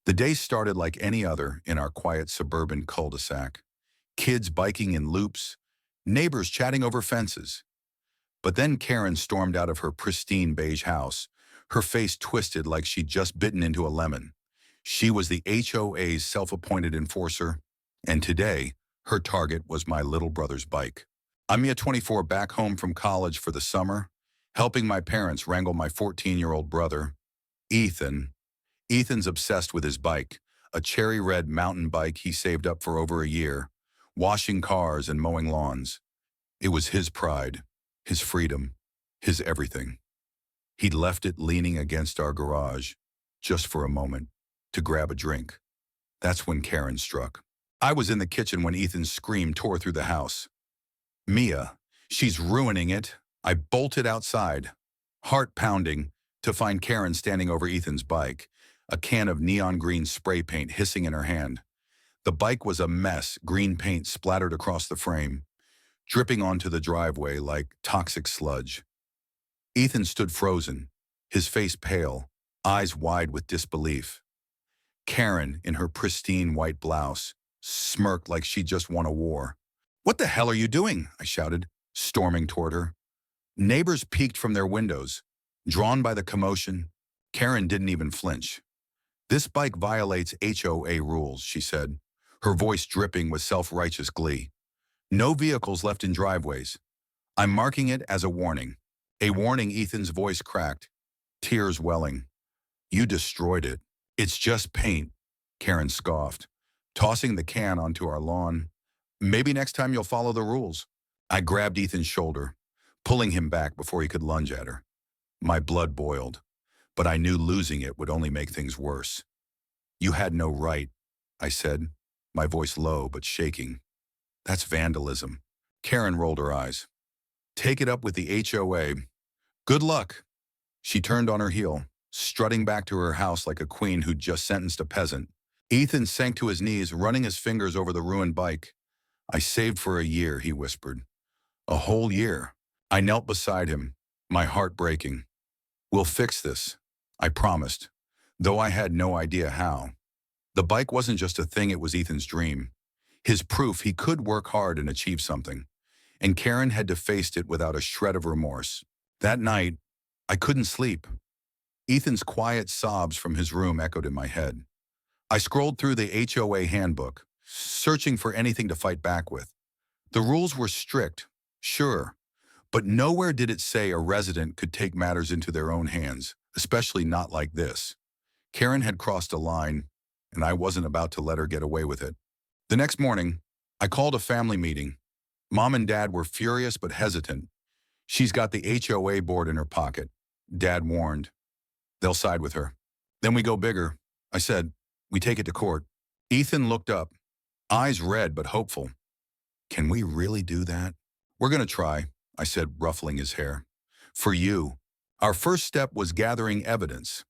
The day started like any other in our quiet suburban cul-de-sac. Kids biking in loops, neighbors chatting over fences. But then Karen stormed out of her pristine beige house, her face twisted like she'd just bitten into a lemon. She was the HOA's self-appointed enforcer, and today, her target was my little brother's bike. I'm 24 back home from college for the summer, helping my parents wrangle my 14-year-old brother, Ethan. Ethan's obsessed with his bike, a cherry red mountain bike he saved up for over a year, washing cars and mowing lawns. It was his pride, his freedom, his everything. He'd left it leaning against our garage, just for a moment, to grab a drink. That's when Karen struck. I was in the kitchen when Ethan's scream tore through the house. Mia, she's ruining it. I bolted outside, heart pounding, to find Karen standing over Ethan's bike, a can of neon green spray paint hissing in her hand. The bike was a mess, green paint splattered across the frame, dripping onto the driveway like toxic sludge. Ethan stood frozen, his face pale, eyes wide with disbelief. Karen, in her pristine white blouse, smirked like she'd just won a war. "What the hell are you doing?" I shouted, storming toward her. Neighbors peeked from their windows. Drawn by the commotion, Karen didn't even flinch. "This bike violates HOA rules," she said, her voice dripping with self-righteous glee. "No vehicles left in driveways. I'm marking it as a warning." A warning. Ethan's voice cracked, tears welling. "You destroyed it." "It's just paint," Karen scoffed, tossing the can onto our lawn. "Maybe next time you'll follow the rules." I grabbed Ethan's shoulder, pulling him back before he could lunge at her. My blood boiled, but I knew losing it would only make things worse. "You had no right," I said, my voice low but shaking. "That's vandalism." Karen rolled her eyes. "Take it up with the HOA. Good luck." She turned on her heel, strutting back to her house like a queen who'd just sentenced a peasant. Ethan sank to his knees, running his fingers over the ruined bike. "I saved for a year," he whispered. "A whole year." I knelt beside him, my heart breaking. "We'll fix this," I promised, though I had no idea how. The bike wasn't just a thing, it was Ethan's dream. His proof he could work hard and achieve something. And Karen had to face it without a shred of remorse. That night, I couldn't sleep. Ethan's quiet sobs from his room echoed in my head. I scrolled through the HOA handbook, searching for anything to fight back with. The rules were strict, sure, but nowhere did it say a resident could take matters into their own hands, especially not like this. Karen had crossed a line, and I wasn't about to let her get away with it. The next morning, I called a family meeting. Mom and Dad were furious but hesitant. "She's got the HOA board in her pocket," Dad warned. "They'll side with her." "Then we go bigger," I said. "We take it to court." Ethan looked up, eyes red but hopeful. "Can we really do that?" "We're going to try," I said, ruffling his hair. "For you." Our first step was gathering evidence.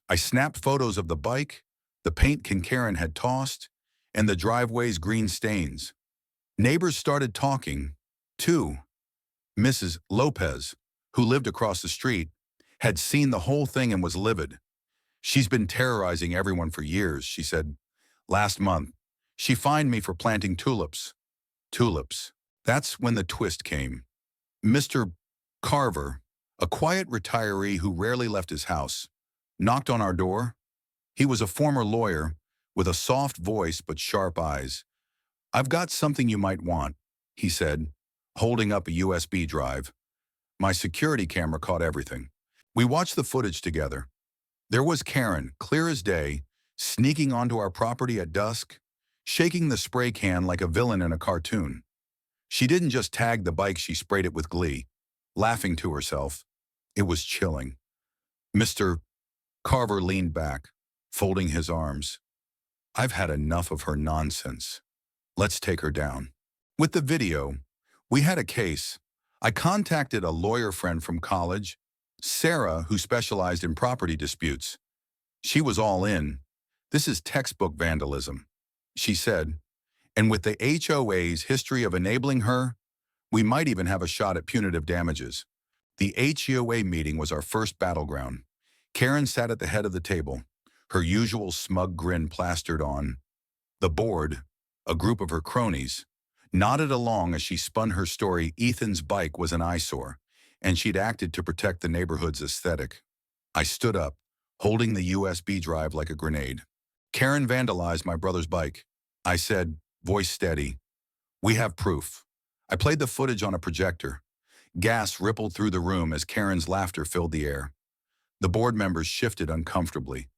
I snapped photos of the bike, the paint Karen had tossed, and the driveway's green stains. Neighbors started talking, too. Mrs. Lopez, who lived across the street, had seen the whole thing and was livid. "She's been terrorizing everyone for years," she said. "Last month, she fined me for planting tulips." Tulips. That's when the twist came. Mr. Carver, a quiet retiree who rarely left his house, knocked on our door. He was a former lawyer, with a soft voice but sharp eyes. "I've got something you might want," he said, holding up a USB drive. My security camera caught everything. We watched the footage together. There was Karen, clear as day, sneaking onto our property at dusk, shaking the spray can like a villain in a cartoon. She didn't just tag the bike, she sprayed it with glee, laughing to herself. It was chilling. Mr. Carver leaned back, folding his arms. "I've had enough of her nonsense. Let's take her down." With the video, we had a case. I contacted a lawyer friend from college, Sarah, who specialized in property disputes. She was all in. "This is textbook vandalism," she said. "And with the HOA's history of enabling her, we might even have a shot at punitive damages." The HOA meeting was our first battleground. Karen sat at the head of the table, her usual smug grin plastered on. The board, a group of her cronies, nodded along as she spun her story. Ethan's bike was an eyesore, and she'd acted to protect the neighborhood's aesthetic. I stood up, holding the USB drive like a grenade. Karen vandalized my brother's bike. I said, voice steady. We have proof. I played the footage on a projector. Gas rippled through the room as Karen's laughter filled the air. The board members shifted uncomfortably,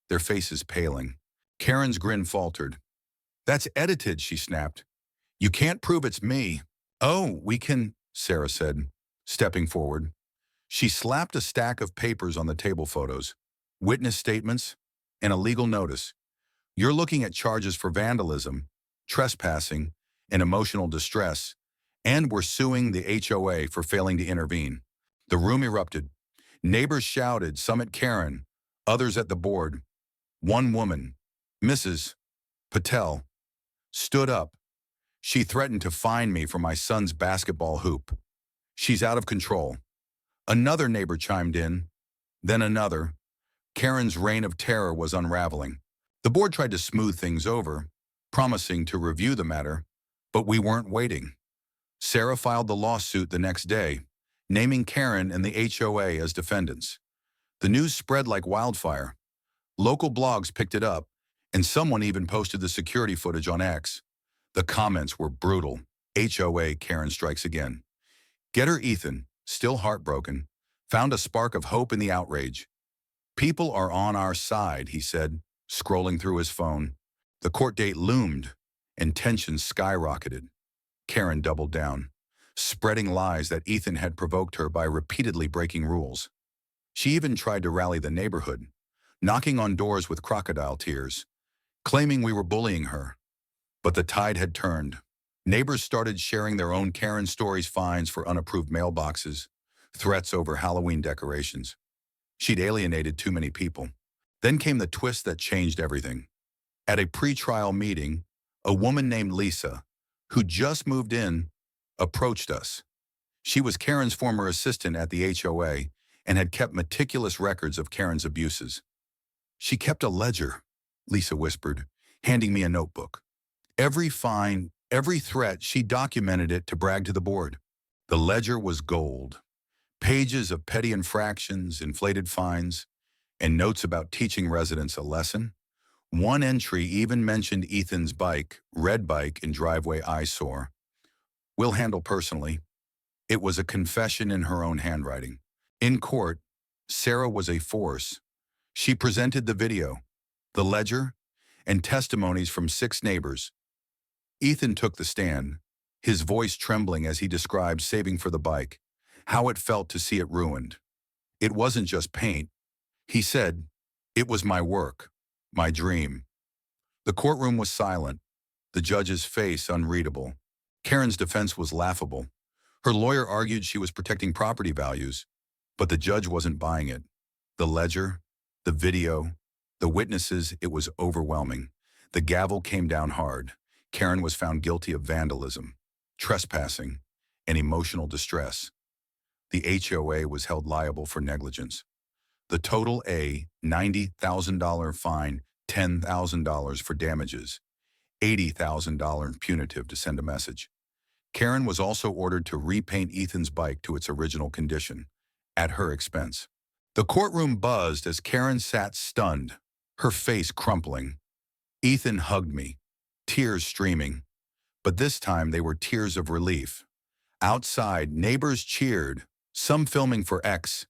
their faces paling. Karen's grin faltered. That's edited, she snapped. You can't prove it's me. Oh, we can, Sarah said, stepping forward. She slapped a stack of papers on the table: photos, witness statements, and a legal notice. You're looking at charges for vandalism, trespassing, and emotional distress, and we're suing the HOA for failing to intervene. The room erupted. Neighbors shouted, some at Karen, others at the board. One woman, Mrs. Patel, stood up. She threatened to fine me for my son's basketball hoop. She's out of control. Another neighbor chimed in, then another. Karen's reign of terror was unraveling. The board tried to smooth things over, promising to review the matter, but we weren't waiting. Sarah filed the lawsuit the next day, naming Karen and the HOA as defendants. The news spread like wildfire. Local blogs picked it up, and someone even posted the security footage on X. The comments were brutal. HOA Karen strikes again. Getter Ethan, still heartbroken, found a spark of hope in the outrage. People are on our side, he said, scrolling through his phone. The court date loomed, and tensions skyrocketed. Karen doubled down, spreading lies that Ethan had provoked her by repeatedly breaking rules. She even tried to rally the neighborhood, knocking on doors with crocodile tears, claiming we were bullying her. But the tide had turned. Neighbors started sharing their own Karen stories: fines for unapproved mailboxes, threats over Halloween decorations. She'd alienated too many people. Then came the twist that changed everything. At a pre-trial meeting, a woman named Lisa, who just moved in, approached us. She was Karen's former assistant at the HOA and had kept meticulous records of Karen's abuses. She kept a ledger, Lisa whispered, handing me a notebook. Every fine, every threat, she documented it to brag to the board. The ledger was gold. Pages of petty infractions, inflated fines, and notes about teaching residents a lesson. One entry even mentioned Ethan's bike, red bike, and driveway eyesore. We'll handle personally. It was a confession in her own handwriting. In court, Sarah was a force. She presented the video, the ledger, and testimonies from 6 neighbors. Ethan took the stand, his voice trembling as he described saving for the bike, how it felt to see it ruined. It wasn't just paint. He said, it was my work, my dream. The courtroom was silent, the judge's face unreadable. Karen's defense was laughable. Her lawyer argued she was protecting property values, but the judge wasn't buying it. The ledger, the video, the witnesses, it was overwhelming. The gavel came down hard. Karen was found guilty of vandalism, trespassing, and emotional distress. The HOA was held liable for negligence. The total: a $90,000 fine, $10,000 for damages, $80,000 punitive to send a message. Karen was also ordered to repaint Ethan's bike to its original condition, at her expense. The courtroom buzzed as Karen sat stunned, her face crumpling. Ethan hugged me, tears streaming, but this time they were tears of relief. Outside, neighbors cheered, some filming for X.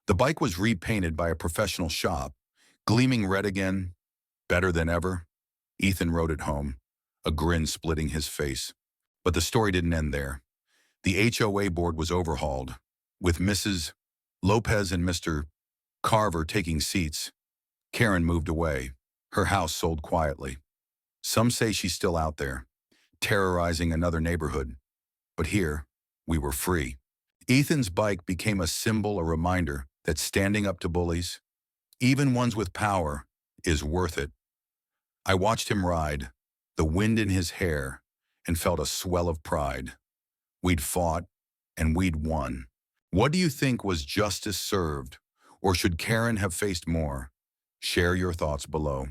The bike was repainted by a professional shop, gleaming red again, better than ever. Ethan wrote it home, a grin splitting his face. But the story didn't end there. The HOA board was overhauled, with Mrs. Lopez and Mr. Carver taking seats. Karen moved away. Her house sold quietly. Some say she's still out there, terrorizing another neighborhood. But here, we were free. Ethan's bike became a symbol, a reminder that standing up to bullies, even ones with power, is worth it. I watched him ride, the wind in his hair, and felt a swell of pride. We'd fought, and we'd won. What do you think? Was justice served, or should Karen have faced more? Share your thoughts below.